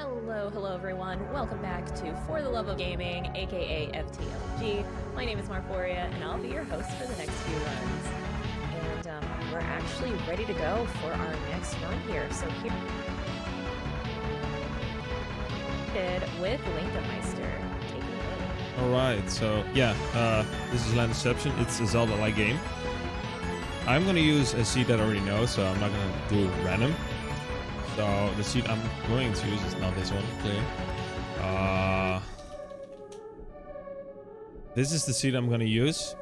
Hello everyone. Welcome back to For the Love of Gaming, aka FTLG. My name is Marforia, and I'll be your host for the next few runs. And we're actually ready to go for our next run here. So here with LinkaMeister. Alright, so yeah, this is Inception. It's a Zelda-like game. I'm gonna use a seed that I already know, so I'm not gonna do random. So the seed I'm going to use is not this one, clearly. This is the seed I'm gonna use.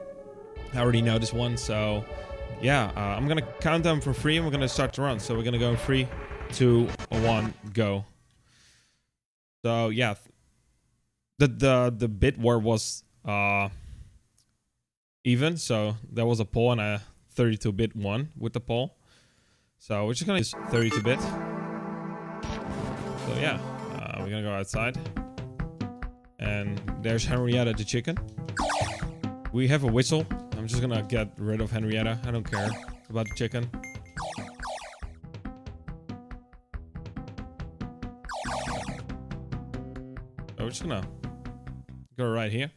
I already know this one, so yeah, I'm gonna count them for 3 and we're gonna start the run. So we're gonna go in 3, 2, 1, go. So yeah, the bit war was even, so there was a poll and a 32-bit won with the poll. So we're just gonna use 32-bit. So yeah, we're gonna go outside. And there's Henrietta the chicken. We have a whistle. I'm just gonna get rid of Henrietta. I don't care about the chicken. So we're just gonna go right here.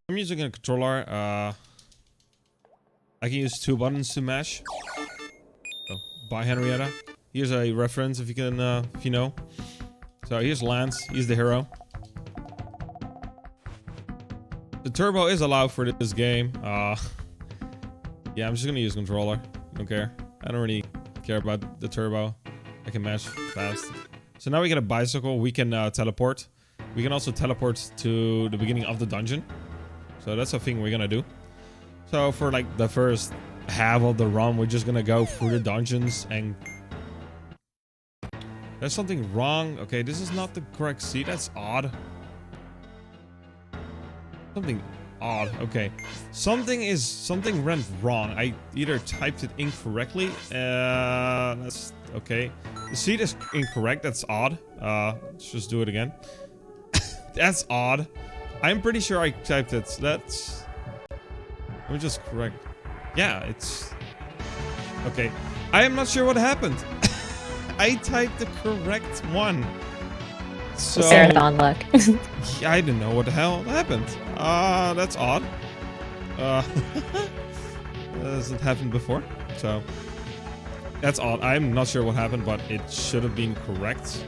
I'm using a controller. I can use 2 buttons to mash. So, by Henrietta. Here's a reference if you can, if you know. So here's Lance. He's the hero. The turbo is allowed for this game. Yeah, I'm just gonna use controller. Don't care. I don't really care about the turbo. I can mash fast. So now we get a bicycle. We can teleport. We can also teleport to the beginning of the dungeon. So that's a thing we're gonna do. So for like the first half of the run, we're just gonna go through the dungeons and... There's something wrong. Okay, this is not the correct seed. That's odd. Something odd. Okay. Something went wrong. I either typed it incorrectly. That's okay. The seed is incorrect. That's odd. Let's just do it again. That's odd. I'm pretty sure I typed it. That's... Let me just correct. Yeah, it's... Okay. I am not sure what happened. I typed the correct one. So... Marathon luck. Yeah, I didn't know what the hell happened. That's odd. That hasn't happened before. So... That's odd. I'm not sure what happened, but it should have been correct.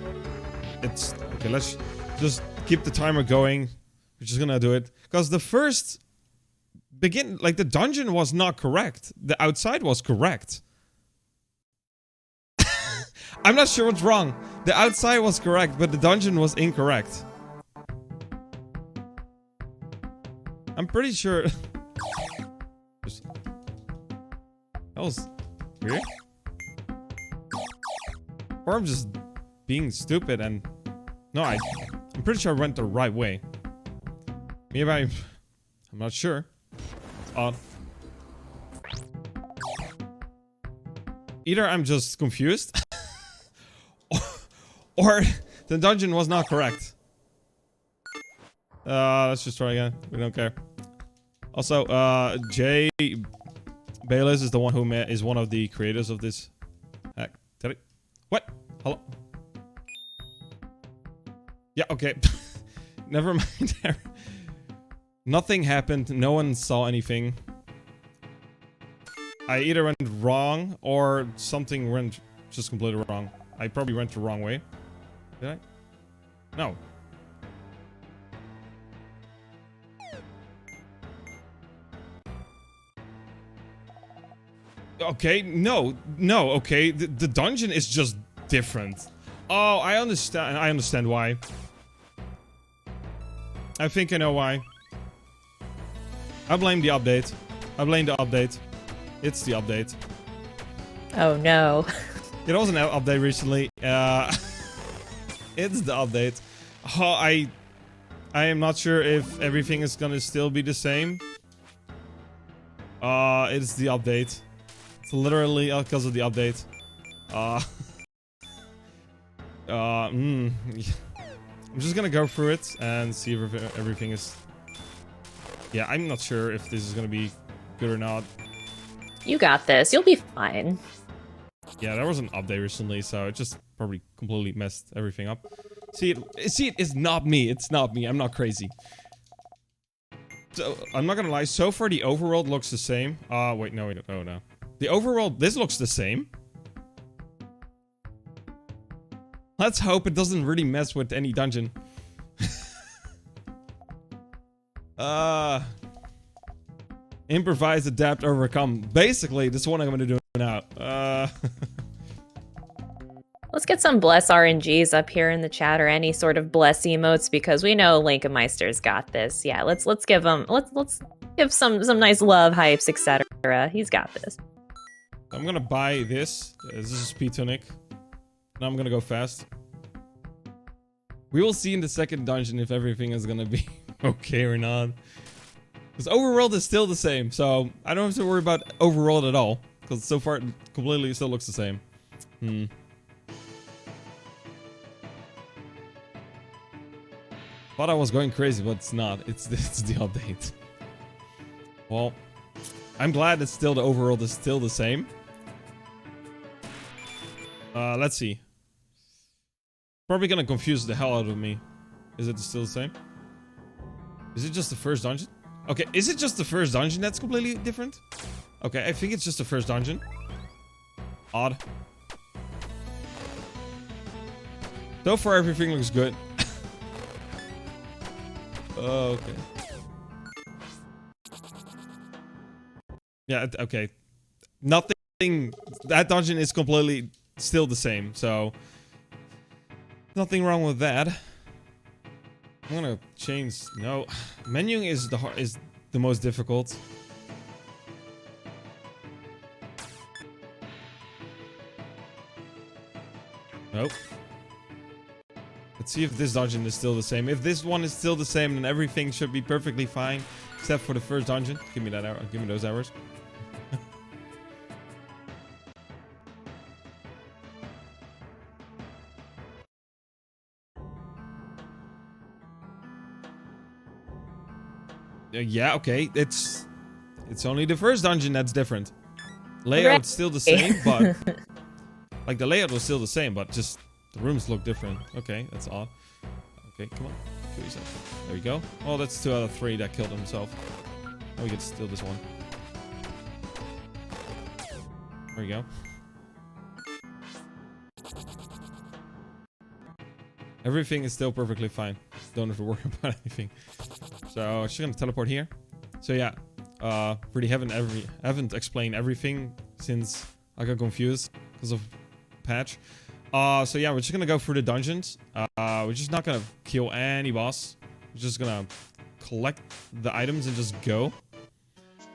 It's... Okay, let's just keep the timer going. We're just gonna do it. Because the first... Like, the dungeon was not correct. The outside was correct. I'm not sure what's wrong. The outside was correct, but the dungeon was incorrect. I'm pretty sure... That was weird. Or I'm just being stupid and... No, I'm pretty sure I went the right way. Maybe I'm not sure. It's odd. Either I'm just confused... Or the dungeon was not correct. Let's just try again. We don't care. Also, Jay Bayless is the one who is one of the creators of this hack. What? Hello? Yeah, okay. Never mind. Nothing happened. No one saw anything. I either went wrong or something went just completely wrong. I probably went the wrong way. Did I? No. Okay, no, okay. The dungeon is just different. Oh, I understand why. I think I know why. I blame the update. I blame the update. It's the update. Oh no. It was an update recently. It's the update. Oh, I am not sure if everything is gonna still be the same. It's the update. It's literally because of the update. I'm just gonna go through it and see if everything is... Yeah, I'm not sure if this is gonna be good or not. You got this. You'll be fine. Yeah, there was an update recently, so it just probably completely messed everything up. See, it's not me. It's not me. I'm not crazy. So, I'm not gonna lie. So far, the overworld looks the same. Wait, no, wait, oh no. The overworld, this looks the same. Let's hope it doesn't really mess with any dungeon. Improvise, adapt, overcome. Basically, this is what I'm gonna do now. Let's get some bless RNGs up here in the chat, or any sort of bless emotes, because we know LinkaMeister's got this. Yeah, let's give him let's give some nice love hypes, etc. He's got this. I'm gonna buy this. This is speed tonic. Now I'm gonna go fast. We will see in the second dungeon if everything is gonna be okay or not. Because overworld is still the same, so I don't have to worry about overworld at all. Because so far it completely still looks the same. Thought I was going crazy, but it's not. It's the update. Well, I'm glad it's still the overworld is still the same. Let's see. Probably gonna confuse the hell out of me. Is it still the same? Is it just the first dungeon? Okay, is it just the first dungeon that's completely different? Okay, I think it's just the first dungeon. Odd. So far, everything looks good. Okay. Yeah, okay. Nothing... That dungeon is completely still the same, so... Nothing wrong with that. I'm gonna change... No. Menuing is the most difficult. Nope. Let's see if this dungeon is still the same. If this one is still the same, then everything should be perfectly fine. Except for the first dungeon. Give me that hour. Give me those hours. Yeah, okay. It's only the first dungeon that's different. Layout's still the same, but... Like, the layout was still the same, but just... The rooms look different. Okay, that's odd. Okay, come on. Kill yourself. There you go. Oh, that's 2 out of 3 that killed himself. Now we can steal this one. There we go. Everything is still perfectly fine. Don't have to worry about anything. So, she's gonna teleport here. So yeah, really haven't explained everything since I got confused because of patch. So yeah, we're just gonna go through the dungeons. We're just not gonna kill any boss. We're just gonna collect the items and just go.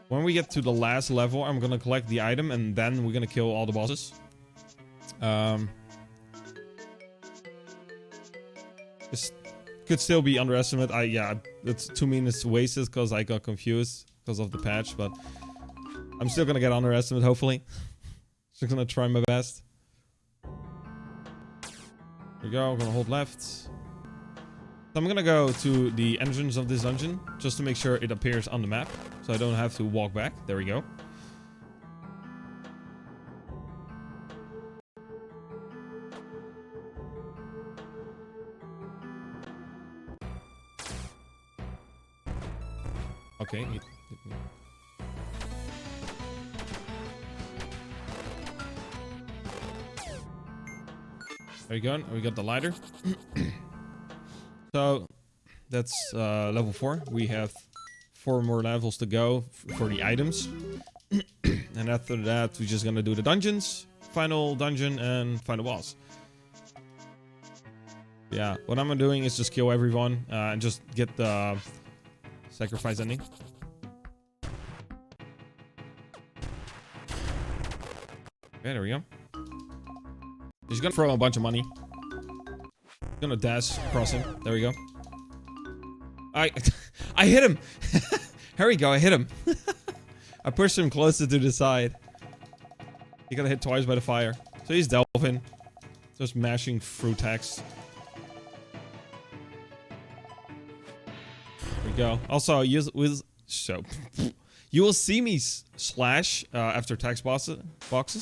When we get to the last level, I'm gonna collect the item and then we're gonna kill all the bosses. This could still be underestimated. Yeah, it's 2 minutes wasted because I got confused because of the patch, but I'm still gonna get underestimated, hopefully. Just gonna try my best. There we go, I'm gonna hold left. So I'm gonna go to the entrance of this dungeon just to make sure it appears on the map, so I don't have to walk back. There we go. Okay. There you go. We got the lighter. So that's level 4. We have 4 more levels to go for the items. And after that, we're just gonna do the dungeons, final dungeon, and final boss. Yeah, what I'm doing is just kill everyone and just get the sacrifice ending. Okay, there we go. He's gonna throw a bunch of money. He's gonna dash across him. There we go. I hit him! Here we go, I hit him. I pushed him closer to the side. He got hit twice by the fire. So he's delving. Just mashing through text. There we go. Also, use You will see me slash after text boxes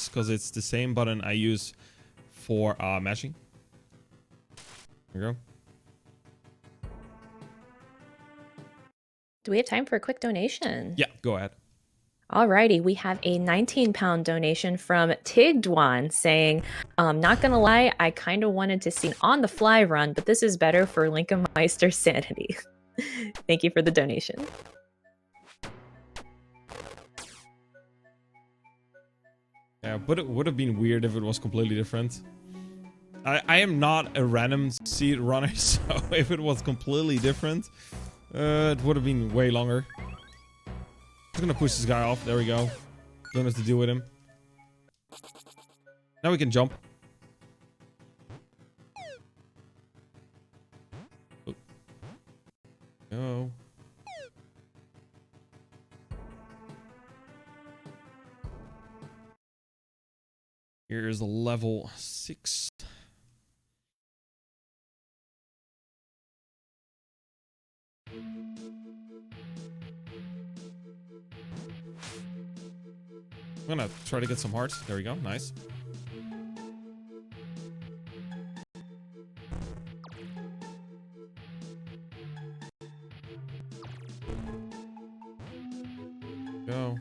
because it's the same button I use for matching. There we go. Do we have time for a quick donation? Yeah, go ahead. Alrighty, we have a 19-pound donation from Tigdwan saying, not gonna lie, I kind of wanted to see an on-the-fly run, but this is better for LinkaMeister sanity. Thank you for the donation. Yeah, but it would have been weird if it was completely different. I am not a random seed runner, so if it was completely different, it would have been way longer. I'm gonna push this guy off. There we go. Don't have to deal with him. Now we can jump. Oh. No. Here's the level 6. I'm gonna try to get some hearts. There we go. Nice. Go.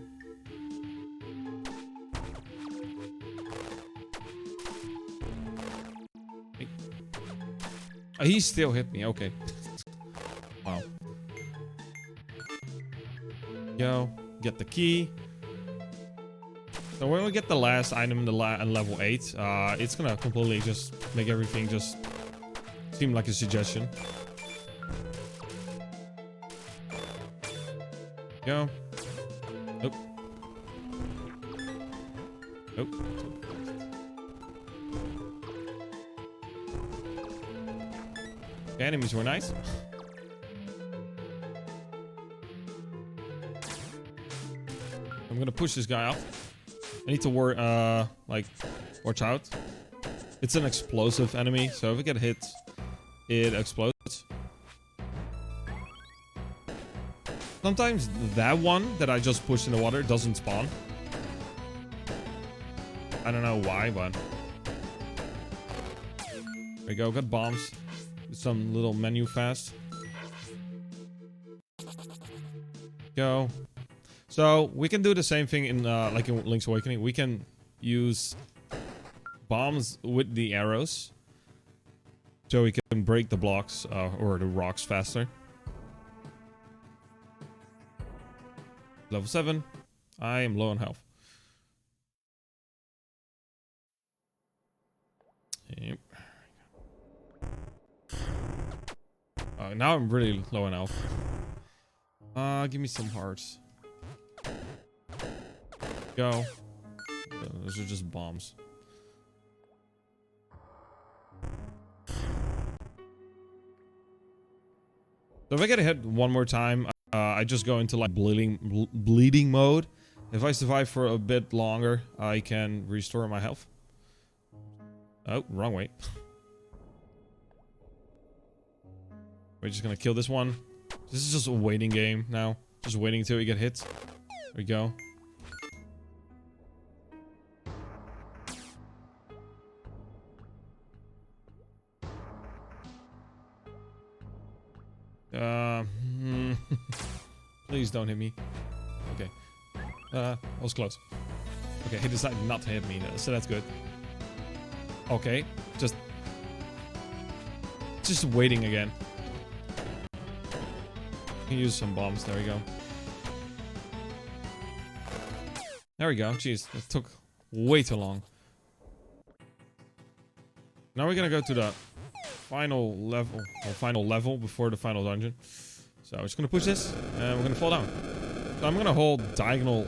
Hey. Oh, he still hit me. Okay. Wow. Go. Get the key. So when we get the last item in the level 8, it's gonna completely just make everything just seem like a suggestion. Go. Nope. Nope. The enemies were nice. I'm gonna push this guy off. I need to watch out. It's an explosive enemy, so if it gets hit, it explodes. Sometimes that one that I just pushed in the water doesn't spawn. I don't know why, but... There we go, got bombs. Some little menu fast. Go. So we can do the same thing in like in Link's Awakening. We can use bombs with the arrows, so we can break the blocks or the rocks faster. Level 7. I am low on health. Yep. Now I'm really low on health. Give me some hearts. Go. Those are just bombs. So if I get hit one more time, I just go into like bleeding mode. If I survive for a bit longer, I can restore my health. Oh, wrong way. We're just gonna kill this one. This is just a waiting game now. Just waiting until we get hit. There we go. Please don't hit me. Okay. I was close. Okay, he decided not to hit me, so that's good. Okay, just waiting again. Can use some bombs. There we go. There we go. Jeez, that took way too long. Now we're gonna go to the final level before the final dungeon. So I'm just gonna push this, and we're gonna fall down. So I'm gonna hold diagonal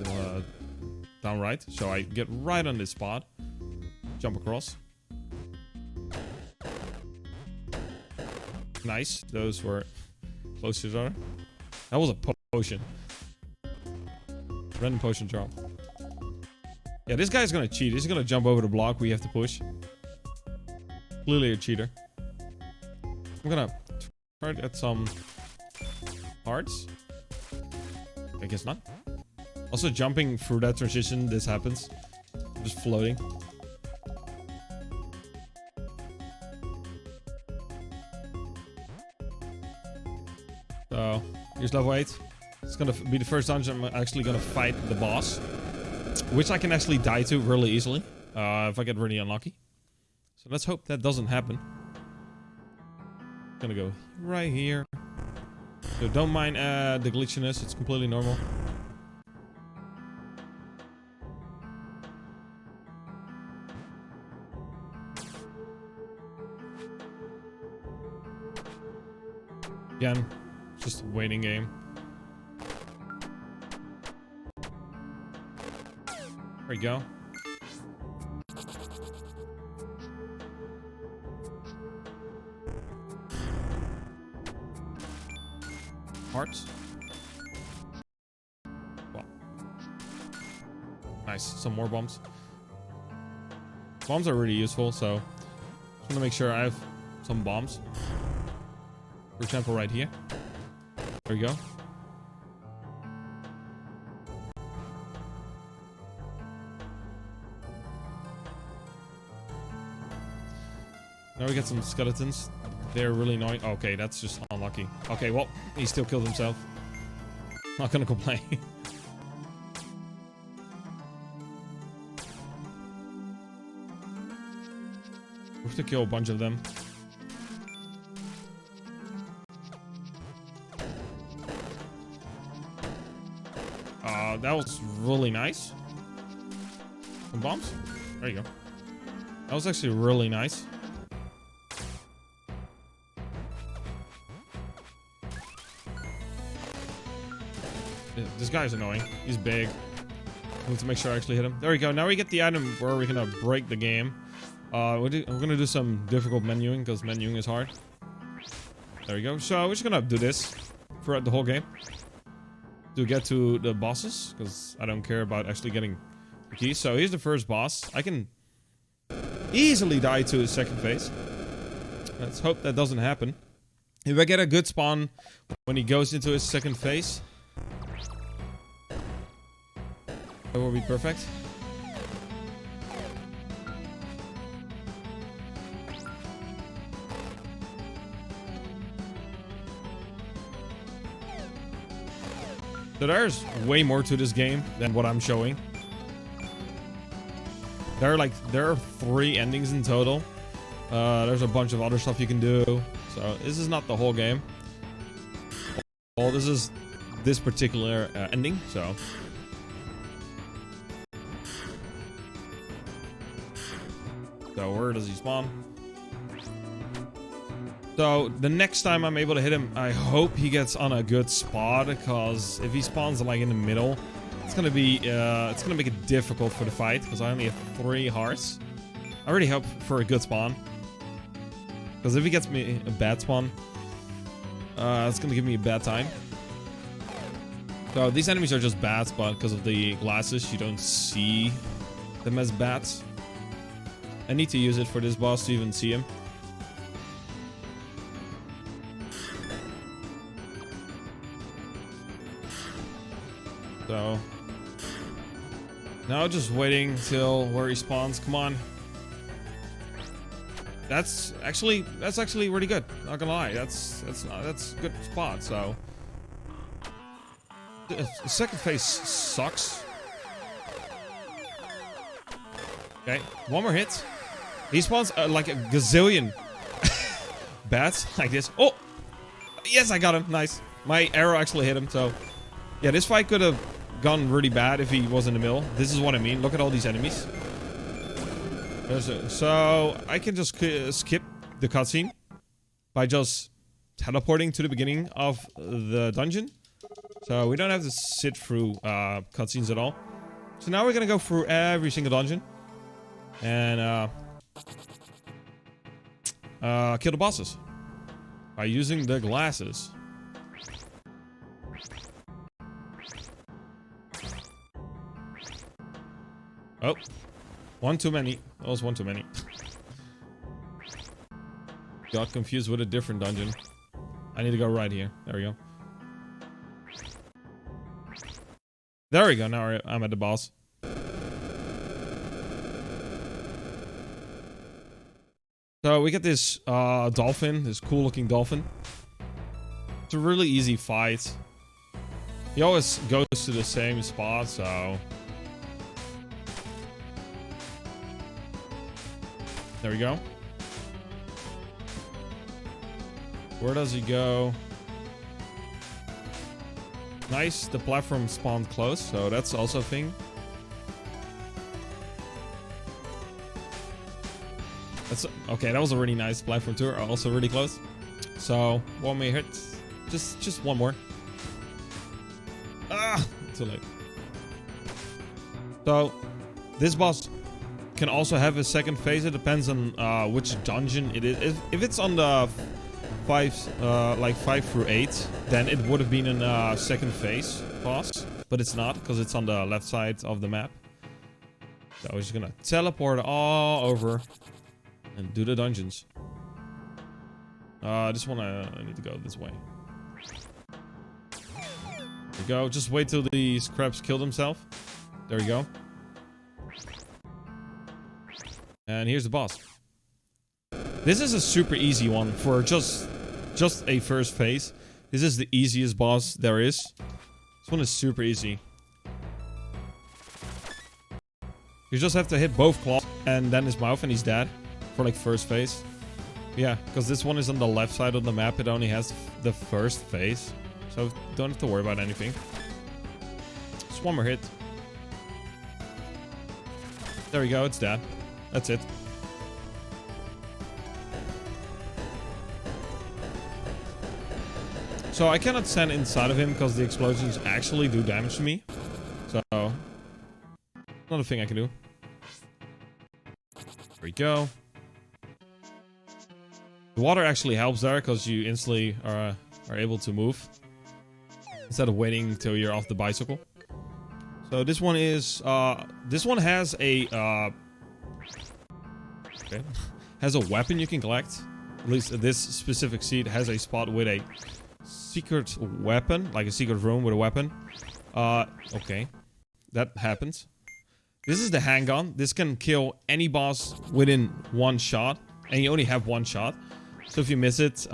down right, so I get right on this spot. Jump across. Nice. Those were close to each other. That was a potion. Random potion drop. Yeah, this guy's gonna cheat. He's gonna jump over the block we have to push. Clearly a cheater. I'm gonna try to get some hearts. I guess not. Also, jumping through that transition, this happens. Just floating. So, here's level 8. It's gonna be the first dungeon I'm actually gonna fight the boss. Which I can actually die to really easily. If I get really unlucky. So let's hope that doesn't happen. Gonna go right here. So don't mind the glitchiness, it's completely normal. Again, just a waiting game. There we go. Hearts. Well. Nice. Some more bombs. Bombs are really useful, so just want to make sure I have some bombs. For example, right here. There we go. Now we get some skeletons. They're really annoying. Okay, that's just unlucky. Okay, well, he still killed himself. Not gonna complain. We have to kill a bunch of them. That was really nice. Some bombs? There you go. That was actually really nice. This guy's annoying. He's big. I need to make sure I actually hit him. There we go. Now we get the item where we're gonna break the game. We're gonna do some difficult menuing because menuing is hard. There we go. So we're just gonna do this throughout the whole game to get to the bosses because I don't care about actually getting the keys. So here's the first boss. I can easily die to his second phase. Let's hope that doesn't happen. If I get a good spawn when he goes into his second phase, that will be perfect. So there's way more to this game than what I'm showing. There are 3 endings in total. There's a bunch of other stuff you can do. So this is not the whole game. Well, this is this particular ending. So where does he spawn? So the next time I'm able to hit him, I hope he gets on a good spot, because if he spawns like in the middle, it's gonna make it difficult for the fight, because I only have 3 hearts. I really hope for a good spawn, because if he gets me a bad spawn, it's gonna give me a bad time. So these enemies are just bats, but because of the glasses, you don't see them as bats. I need to use it for this boss to even see him. So now just waiting till where he spawns. Come on. That's actually really good. Not gonna lie. That's a good spot. So the second phase sucks. Okay, one more hit. He spawns like a gazillion bats like this. Oh, yes, I got him. Nice. My arrow actually hit him. So yeah, this fight could have gone really bad if he was in the middle. This is what I mean. Look at all these enemies. So I can just skip the cutscene by just teleporting to the beginning of the dungeon. So we don't have to sit through cutscenes at all. So now we're gonna go through every single dungeon and kill the bosses by using the glasses. Oh, one too many. That was one too many. Got confused with a different dungeon. I need to go right here. There we go. There we go. Now I'm at the boss. So we get this dolphin, this cool looking dolphin. It's a really easy fight. He always goes to the same spot, so... There we go. Where does he go? Nice, the platform spawned close, so that's also a thing. Okay, that was a really nice platform tour, also really close. So, one more hit. Just one more. Ah, too late. So, this boss can also have a second phase. It depends on which dungeon it is. If it's on the 5 through 8, then it would have been in second phase boss, but it's not because it's on the left side of the map. So we're just gonna teleport all over and do the dungeons. This one I need to go this way. There we go. Just wait till the scraps killed himself. There we go. And here's the boss. This is a super easy one for just a first phase. This is the easiest boss there is. This one is super easy. You just have to hit both claws and then his mouth and he's dead for like first phase. Yeah, because this one is on the left side of the map. It only has the first phase. So don't have to worry about anything. Just one more hit. There we go, it's dead. That's it. So I cannot stand inside of him because the explosions actually do damage to me. So, another thing I can do. There we go. The water actually helps there because you instantly are able to move instead of waiting till you're off the bicycle. So this one is this one has a has a weapon you can collect. At least this specific seed has a spot with a secret weapon, like a secret room with a weapon. Okay, that happens. This is the handgun. This can kill any boss within one shot, and you only have one shot. So if you miss it,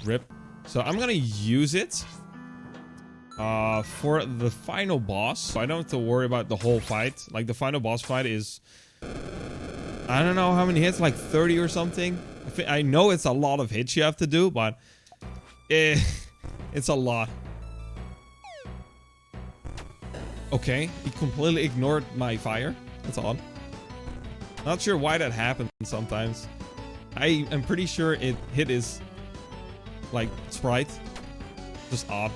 rip. So I'm gonna use it for the final boss. So I don't have to worry about the whole fight. Like the final boss fight is, I don't know how many hits, like 30 or something. I know it's a lot of hits you have to do, but it's a lot. Okay, he completely ignored my fire. That's odd. Not sure why that happens sometimes. I am pretty sure it hit his, like, sprite. Just odd.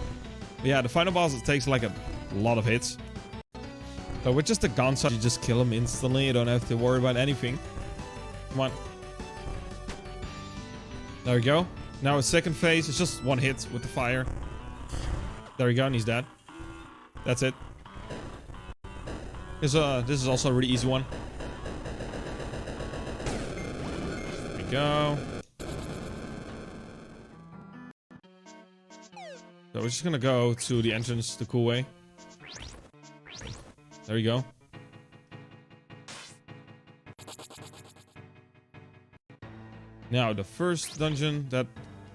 But yeah, the final boss, it takes like a lot of hits. So with just a gun shot, you just kill him instantly. You don't have to worry about anything. Come on. There we go. Now his second phase is just one hit with the fire. There we go, and he's dead. That's it. This is also a really easy one. There we go. So we're just gonna go to the entrance the cool way. There we go. Now the first dungeon that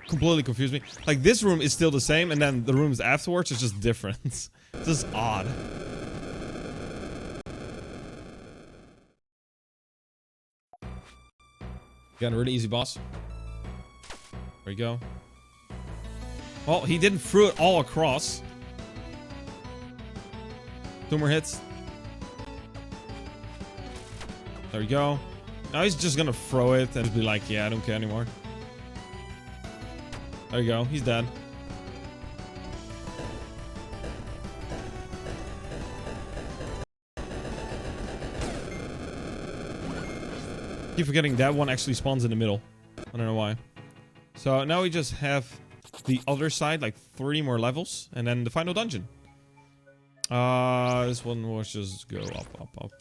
completely confused me. Like this room is still the same, and then the rooms afterwards is just different. It's just odd. Again, a really easy boss. There we go. Well, he didn't throw it all across. 2 more hits. There we go. Now he's just gonna throw it and just be like, yeah, I don't care anymore. There you go. He's dead. Keep forgetting that one actually spawns in the middle. I don't know why. So now we just have the other side, like 3 more levels, and then the final dungeon. This one was just go up, up, up.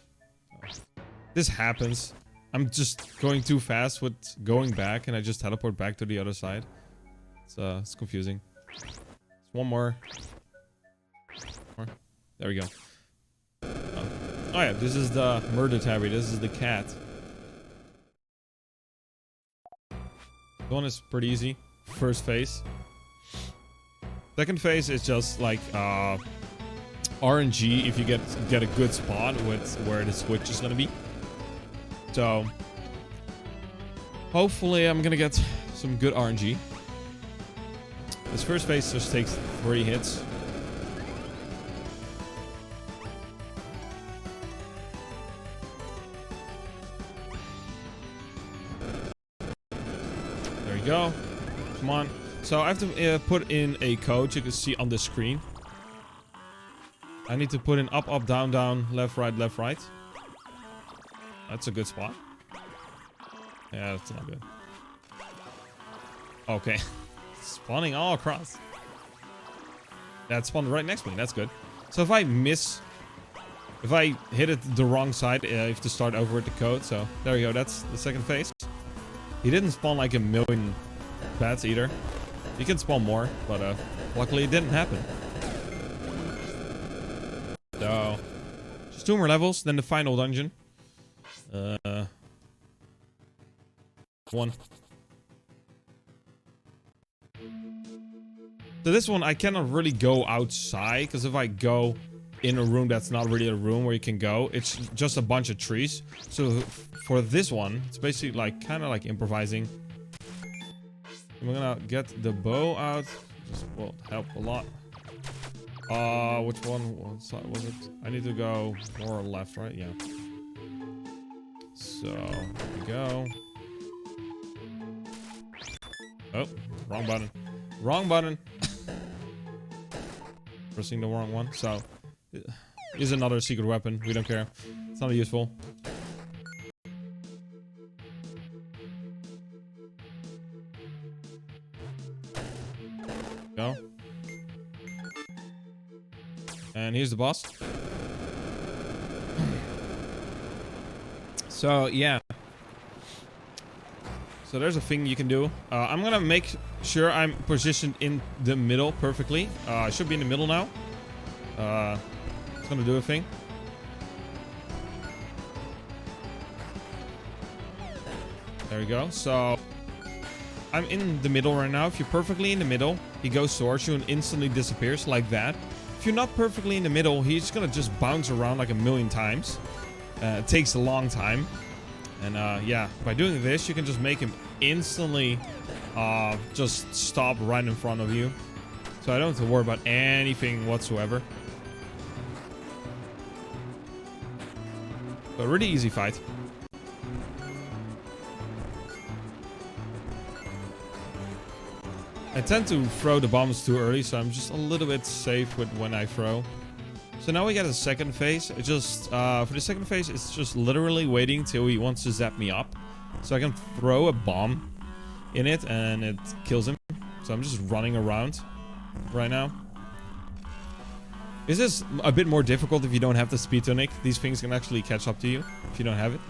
This happens. I'm just going too fast with going back, and I just teleport back to the other side. It's confusing. One more. There we go. Oh yeah, this is the murder tabby. This is the cat. The one is pretty easy. First phase. Second phase is just like RNG if you get a good spot with where the switch is gonna be. So hopefully I'm gonna get some good RNG. This first phase just takes 3 hits. There you go. Come on. So I have to put in a code you can see on the screen. I need to put in up, up, down, down, left, right, left, right. That's a good spot. Yeah, that's not good. Okay. Spawning all across. That spawned right next to me. That's good. So if I miss... If I hit it the wrong side, I have to start over with the code. So there you go. That's the second phase. He didn't spawn like a million bats either. You can spawn more, but luckily it didn't happen. So, just 2 more levels, then the final dungeon. 1. So this one, I cannot really go outside, because if I go in a room that's not really a room where you can go, it's just a bunch of trees. So for this one, it's basically like kind of like improvising. I'm gonna get the bow out. This will help a lot. Which one? What side was it? I need to go more left, right? Yeah. So, here we go. Oh, wrong button. Wrong button. Pressing the wrong one. So, is another secret weapon. We don't care. It's not useful. Go. And here's the boss. So, yeah. So there's a thing you can do. I'm gonna make sure I'm positioned in the middle perfectly. I should be in the middle now. It's gonna do a thing. There we go. So I'm in the middle right now. If you're perfectly in the middle, he goes towards you and instantly disappears like that. If you're not perfectly in the middle, he's gonna just bounce around like a million times. It takes a long time. And yeah, by doing this, you can just make him instantly just stop right in front of you. So I don't have to worry about anything whatsoever. But really easy fight. I tend to throw the bombs too early, so I'm just a little bit safe with when I throw. So now we get a second phase. It just for the second phase, it's just literally waiting till he wants to zap me up, so I can throw a bomb in it and it kills him. So I'm just running around right now. This is a bit more difficult if you don't have the speed tunic. These things can actually catch up to you if you don't have it.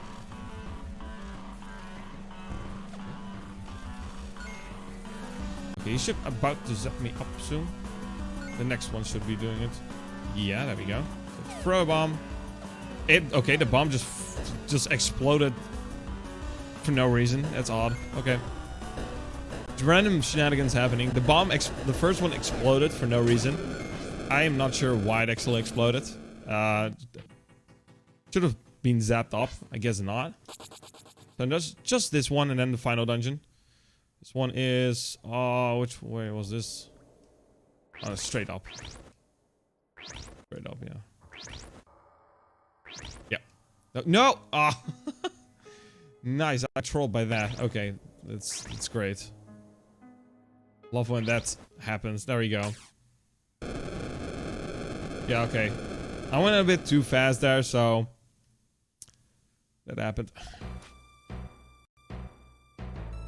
Okay, he should about to zap me up soon. The next one should be doing it. Yeah, there we go. So throw a bomb. Okay, the bomb just exploded for no reason. That's odd. Okay. There's random shenanigans happening. The bomb, the first one exploded for no reason. I am not sure why it actually exploded. Should have been zapped up. I guess not. So there's just this one and then the final dungeon. This one is... which way was this? Straight up. Straight up, yeah. Yeah. No! Ah! Nice, I trolled by that. Okay, that's great. Love when that happens. There we go. Yeah, okay. I went a bit too fast there, so... that happened.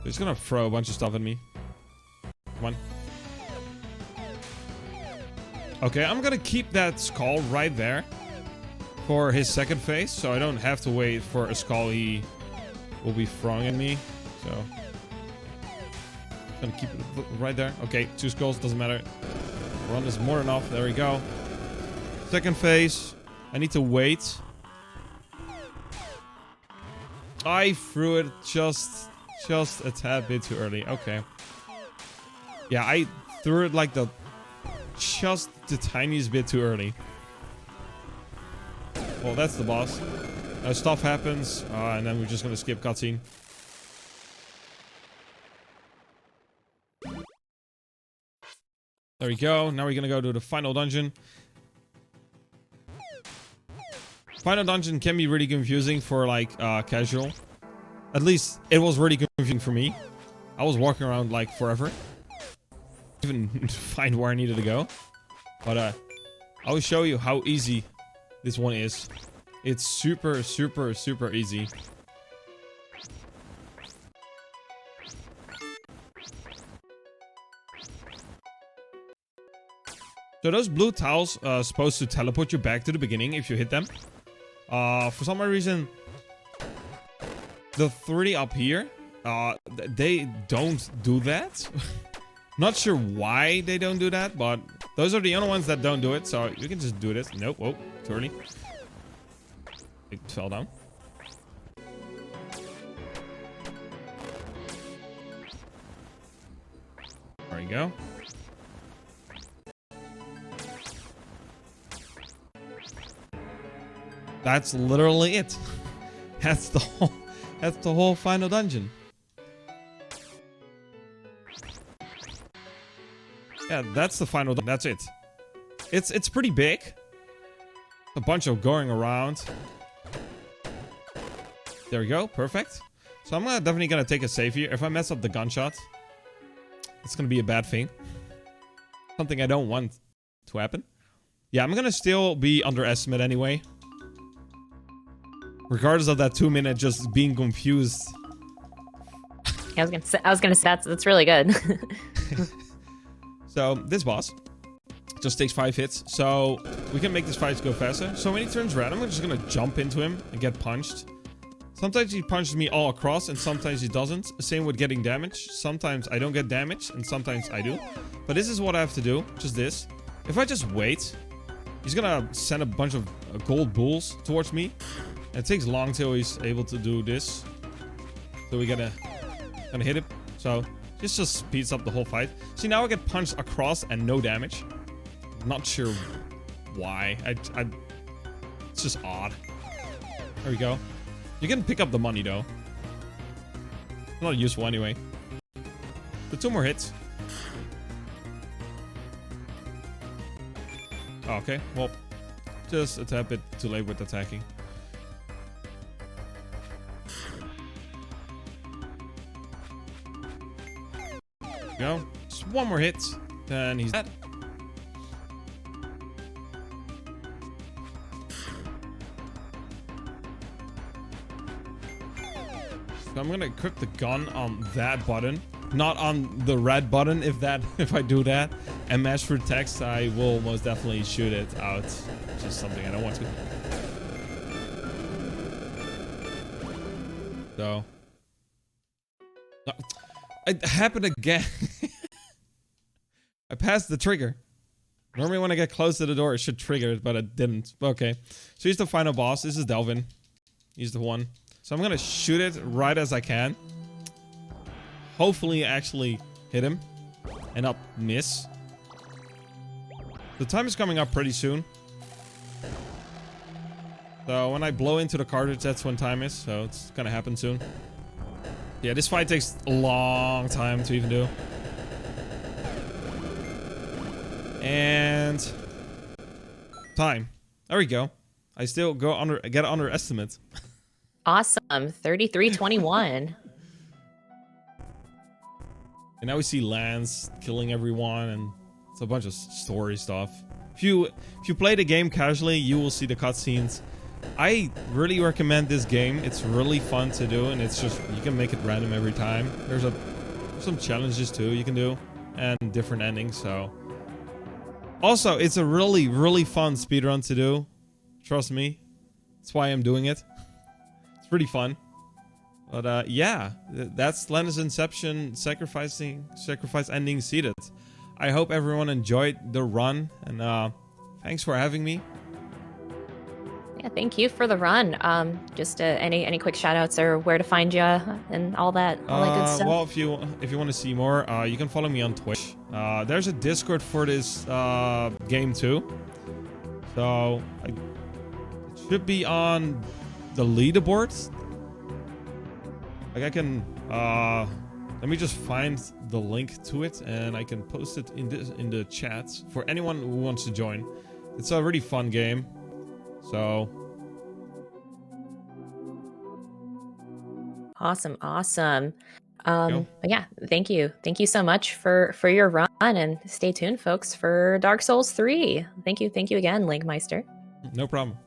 He's gonna throw a bunch of stuff at me. Come on. Okay, I'm gonna keep that skull right there for his second phase, so I don't have to wait for a skull he will be throwing at me. So, gonna keep it right there. Okay, 2 skulls, doesn't matter. 1 is more than enough. There we go. Second phase. I need to wait I threw it just a tad bit too early. Okay. Yeah, I threw it like just the tiniest bit too early. Well, that's the boss. Stuff happens, and then we're just gonna skip cutscene. There we go. Now we're gonna go to the final dungeon. Final dungeon can be really confusing for like casual. At least it was really confusing for me. I was walking around like forever. Even find where I needed to go. But I will show you how easy this one is. It's super, super, super easy. So those blue tiles are supposed to teleport you back to the beginning if you hit them. For some reason, the 3 up here, they don't do that. Not sure why they don't do that, but those are the only ones that don't do it. So you can just do this. Nope. Whoa, too early. It fell down. There we go. That's literally it. That's the whole final dungeon. Yeah, that's the final dungeon. That's it. It's pretty big. A bunch of going around. There we go. Perfect. So I'm definitely gonna take a save here. If I mess up the gunshot, it's gonna be a bad thing. Something I don't want to happen. Yeah, I'm gonna still be underestimate anyway. Regardless of that 2-minute just being confused. Yeah, I was gonna say that's really good. So this boss just takes 5 hits, so we can make this fight go faster. So when he turns red, I'm just gonna jump into him and get punched. Sometimes he punches me all across, and sometimes he doesn't. Same with getting damage. Sometimes I don't get damage, and sometimes I do. But this is what I have to do. Just this. If I just wait, he's gonna send a bunch of gold bulls towards me. And it takes long till he's able to do this. So we gonna hit him. So this just speeds up the whole fight. See, now I get punched across and no damage. Not sure why. It's just odd. There we go. You can pick up the money though. Not useful anyway. The 2 more hits. Oh, okay, well, just a tad bit too late with attacking. There we go. Just 1 more hit, then he's dead. So I'm gonna equip the gun on that button, not on the red button. If I do that and mash through text, I will most definitely shoot it out. Which is something I don't want to. So, no, it happened again. I passed the trigger. Normally when I get close to the door, it should trigger it, but it didn't. Okay, so he's the final boss. This is Delvin. He's the one. So I'm gonna shoot it right as I can. Hopefully actually hit him and not miss. The time is coming up pretty soon. So when I blow into the cartridge, that's when time is. So it's gonna happen soon. Yeah, this fight takes a long time to even do. And time. There we go. I still get underestimate. Awesome. 33-21. And now we see Lance killing everyone, and it's a bunch of story stuff. If you play the game casually, you will see the cutscenes. I really recommend this game. It's really fun to do, and it's just, you can make it random every time. There's some challenges too you can do, and different endings. So also, it's a really, really fun speedrun to do. Trust me. That's why I'm doing it. It's pretty fun. But yeah, that's Lenna's Inception sacrifice ending seated. I hope everyone enjoyed the run, and thanks for having me. Yeah, thank you for the run. Just any quick shout outs or where to find you and all that good stuff. Well, if you want to see more, you can follow me on Twitch. There's a Discord for this game too, so it should be on the leaderboards. Like I can let me just find the link to it and I can post it in the chat for anyone who wants to join. It's a really fun game. So Awesome. But yeah, thank you so much for your run, and stay tuned, folks, for Dark Souls 3. Thank you again, LinkaMeister. no problem.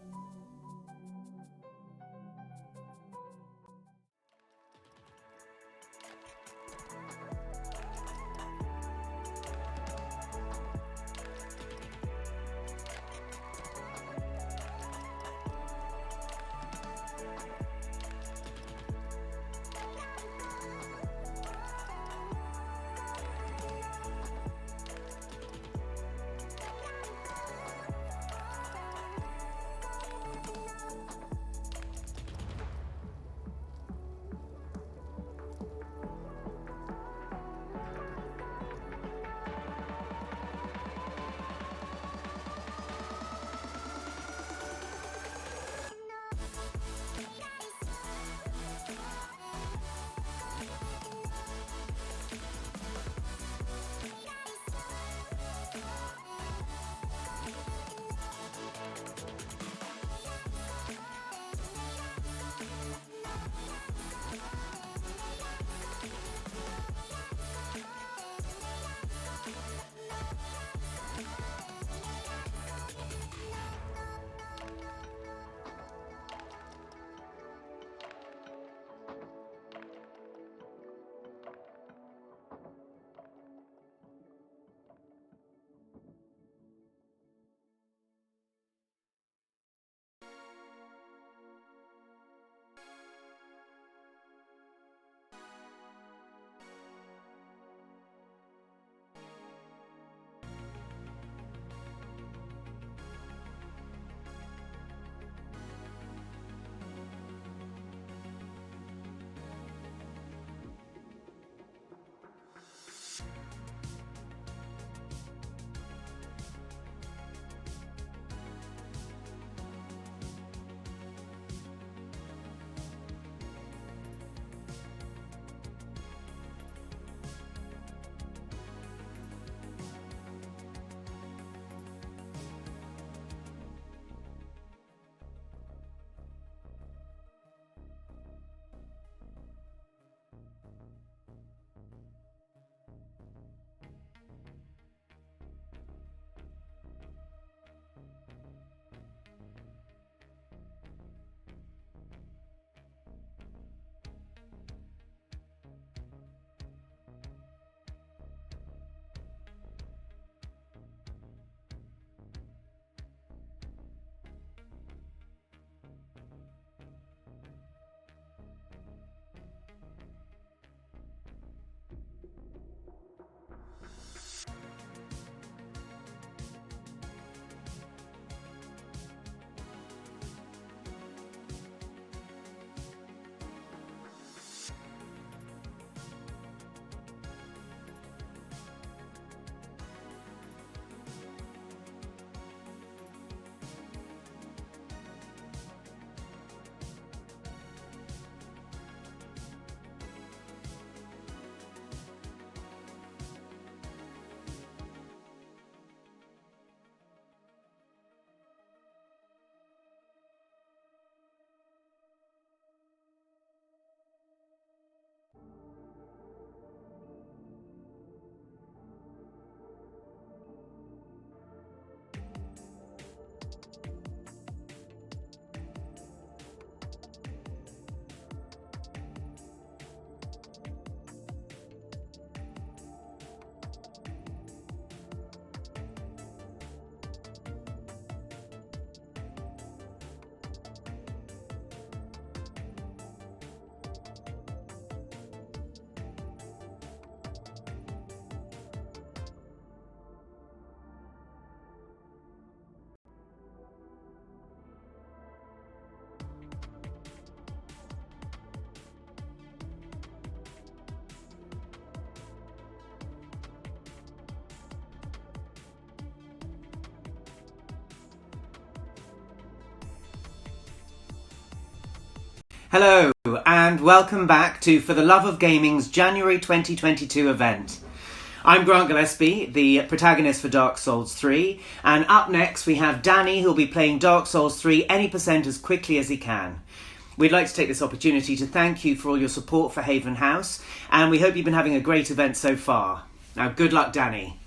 Hello, and welcome back to For the Love of Gaming's January 2022 event. I'm Grant Gillespie, the protagonist for Dark Souls 3, and up next we have Danny, who'll be playing Dark Souls 3 any percent as quickly as he can. We'd like to take this opportunity to thank you for all your support for Haven House, and we hope you've been having a great event so far. Now, good luck, Danny.